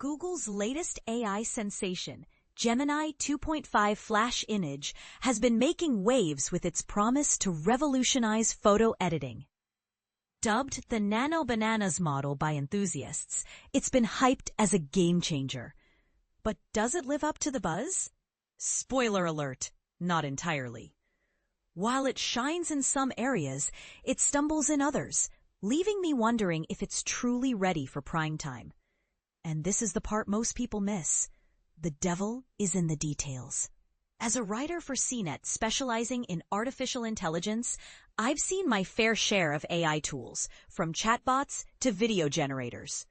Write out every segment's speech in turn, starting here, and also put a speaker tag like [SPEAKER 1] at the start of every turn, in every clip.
[SPEAKER 1] Google's latest AI sensation, Gemini 2.5 Flash Image, has been making waves with its promise to revolutionize photo editing. Dubbed the Nano Bananas model by enthusiasts, it's been hyped as a game-changer. But does it live up to the buzz? Spoiler alert, not entirely. While it shines in some areas, it stumbles in others, leaving me wondering if it's truly ready for prime time. And this is the part most people miss. The devil is in the details. As a writer for CNET specializing in artificial intelligence, I've seen my fair share of AI tools, from chatbots to video generators.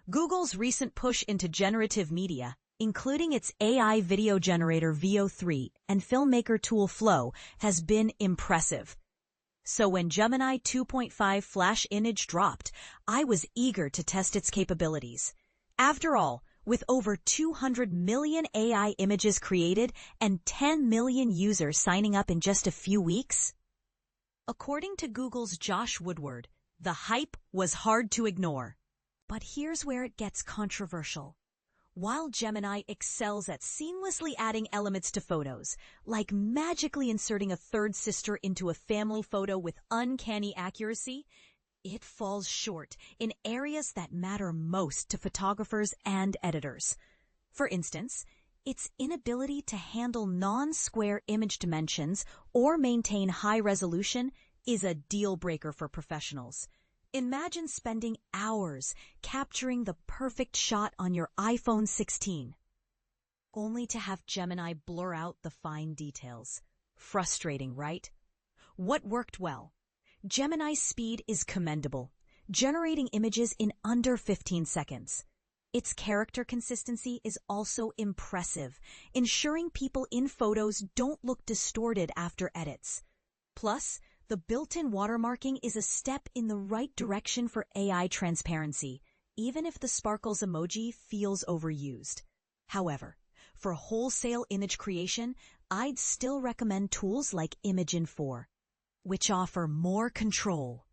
[SPEAKER 1] Google's recent push into generative media, including its AI video generator VO3 and filmmaker tool Flow, has been impressive. So when Gemini 2.5 Flash Image dropped, I was eager to test its capabilities. After all, with over 200 million AI images created and 10 million users signing up in just a few weeks? According to Google's Josh Woodward, the hype was hard to ignore. But here's where it gets controversial. While Gemini excels at seamlessly adding elements to photos, like magically inserting a third sister into a family photo with uncanny accuracy, it falls short in areas that matter most to photographers and editors. For instance, its inability to handle non-square image dimensions or maintain high resolution is a deal-breaker for professionals. Imagine spending hours capturing the perfect shot on your iPhone 16, only to have Gemini blur out the fine details. Frustrating, right? What worked well? Gemini's speed is commendable, generating images in under 15 seconds. Its character consistency is also impressive, ensuring people in photos don't look distorted after edits. Plus, the built-in watermarking is a step in the right direction for AI transparency, even if the sparkles emoji feels overused. However, for wholesale image creation, I'd still recommend tools like Imagen 4, which offer more control.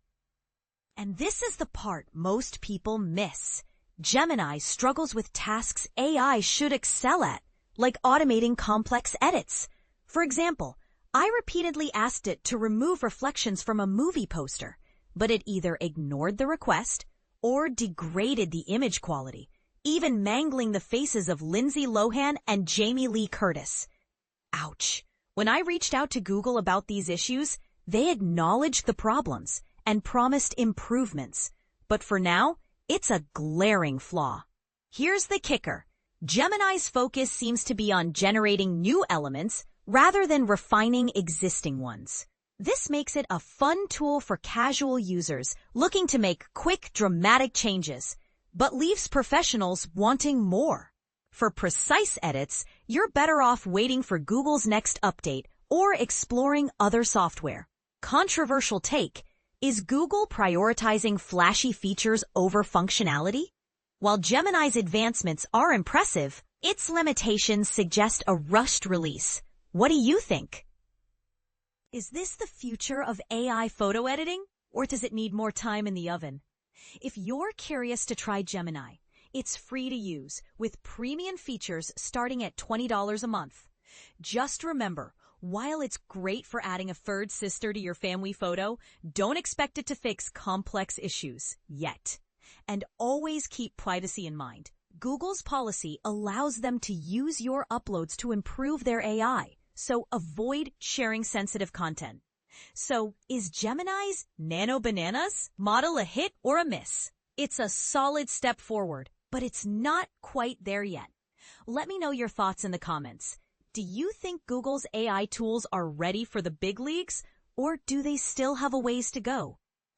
[SPEAKER 1] And this is the part most people miss. Gemini struggles with tasks AI should excel at, like automating complex edits. For example, I repeatedly asked it to remove reflections from a movie poster, but it either ignored the request or degraded the image quality, even mangling the faces of Lindsay Lohan and Jamie Lee Curtis. Ouch. When I reached out to Google about these issues, they acknowledged the problems and promised improvements. But for now, it's a glaring flaw. Here's the kicker. Gemini's focus seems to be on generating new elements rather than refining existing ones. This makes it a fun tool for casual users looking to make quick, dramatic changes, but leaves professionals wanting more. For precise edits, you're better off waiting for Google's next update or exploring other software. Controversial take, is Google prioritizing flashy features over functionality? While Gemini's advancements are impressive, its limitations suggest a rushed release. What do you think? Is this the future of AI photo editing, or does it need more time in the oven? If you're curious to try Gemini, it's free to use with premium features starting at $20 a month. Just remember, while it's great for adding a third sister to your family photo, don't expect it to fix complex issues yet. And always keep privacy in mind. Google's policy allows them to use your uploads to improve their AI, so avoid sharing sensitive content. So, is Gemini's Nano Bananas model a hit or a miss? It's a solid step forward, but it's not quite there yet. Let me know your thoughts in the comments. Do you think Google's AI tools are ready for the big leagues, or do they still have a ways to go?